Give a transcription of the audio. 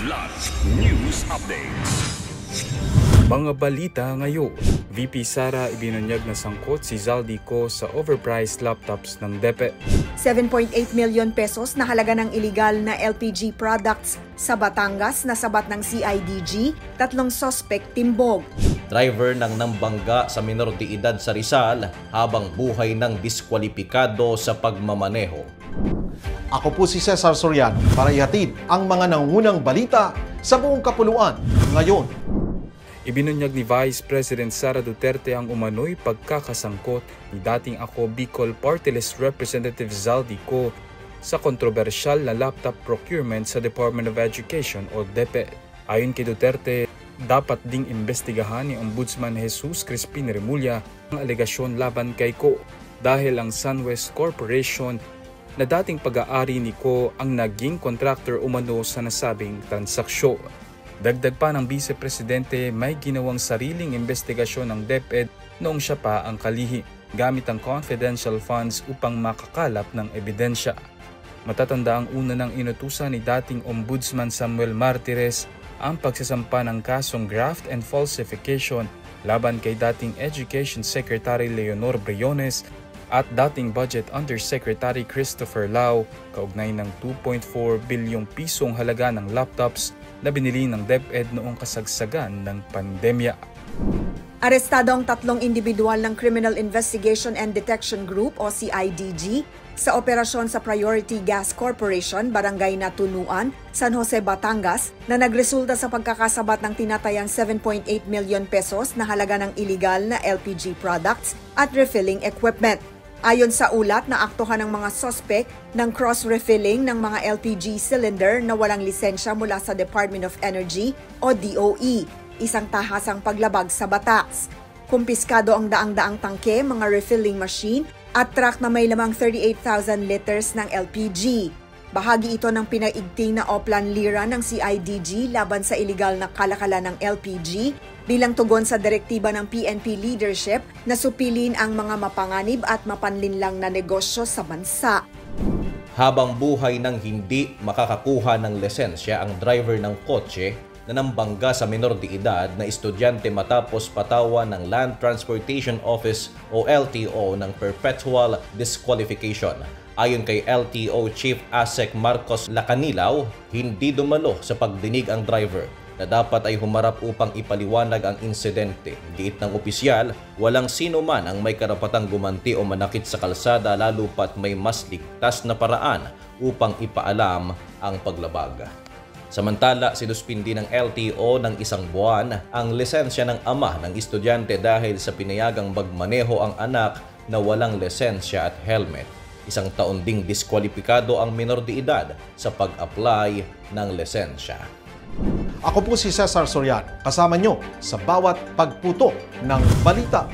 Kilat News Updates. Mga balita ngayon, VP Sara ibinunyag na sangkot si Zaldico sa overpriced laptops ng DepEd. 7.8 million pesos na halaga ng iligal na LPG products sa Batangas na sabat ng CIDG, 3 suspect timbog. Driver ng nambangga sa minor de edad sa Rizal habang buhay ng diskwalipikado sa pagmamaneho. Ako po si Cesar Soriano para ihatid ang mga nangungunang balita sa buong kapuluan ngayon. Ibinunyag ni Vice President Sara Duterte ang umano'y pagkakasangkot ni dating Ako Bicol Party List Representative Zaldico sa kontrobersyal na laptop procurement sa Department of Education o DepEd. Ayon kay Duterte, dapat ding imbestigahan ni Ombudsman Jesus Crispin Remulla ang alegasyon laban kay Ko dahil ang SunWest Corporation na dating pag-aari ni Ko ang naging contractor umano sa nasabing transaksyon. Dagdag pa ng Vice Presidente, may ginawang sariling investigasyon ng DepEd noong siya pa ang kalihim gamit ang confidential funds upang makakalap ng ebidensya. Matatanda ang una ng inutusan ni dating Ombudsman Samuel Martires ang pagsasampa ng kasong graft and falsification laban kay dating Education Secretary Leonor Briones at dating Budget Undersecretary Christopher Lau kaugnay ng 2.4 bilyong pisong halaga ng laptops na binili ng DepEd noong kasagsagan ng pandemya. Arestado ang 3 individual ng Criminal Investigation and Detection Group o CIDG sa operasyon sa Priority Gas Corporation, Barangay Natunuan, San Jose, Batangas na nagresulta sa pagkakasabat ng tinatayang 7.8 million pesos na halaga ng iligal na LPG products at refilling equipment. Ayon sa ulat, naaktuhan ng mga suspect ng cross-refilling ng mga LPG cylinder na walang lisensya mula sa Department of Energy o DOE, isang tahasang paglabag sa batas. Kumpiskado ang daang-daang tangke, mga refilling machine at truck na may lamang 38,000 liters ng LPG. Bahagi ito ng pinaigting na Oplan Lira ng CIDG laban sa iligal na kalakalan ng LPG bilang tugon sa direktiba ng PNP leadership na supilin ang mga mapanganib at mapanlinlang na negosyo sa bansa. Habang buhay nang hindi makakakuha ng lisensya ang driver ng kotse na nambangga sa minor de edad na estudyante matapos patawan ng Land Transportation Office o LTO ng perpetual disqualification. Ayon kay LTO Chief ASEC Marcos Lacanilaw, hindi dumalo sa pagdinig ang driver na dapat ay humarap upang ipaliwanag ang insidente. Giit ng opisyal, walang sino man ang may karapatang gumanti o manakit sa kalsada lalo pat may mas ligtas na paraan upang ipaalam ang paglabag. Samantala, sinuspindi ng LTO ng 1 buwan ang lisensya ng ama ng estudyante dahil sa pinayagang magmaneho ang anak na walang lisensya at helmet. 1 taon ding diskwalipikado ang minor de edad sa pag-apply ng lisensya. Ako po si Cesar Soriano, kasama nyo sa bawat pagputo ng balita.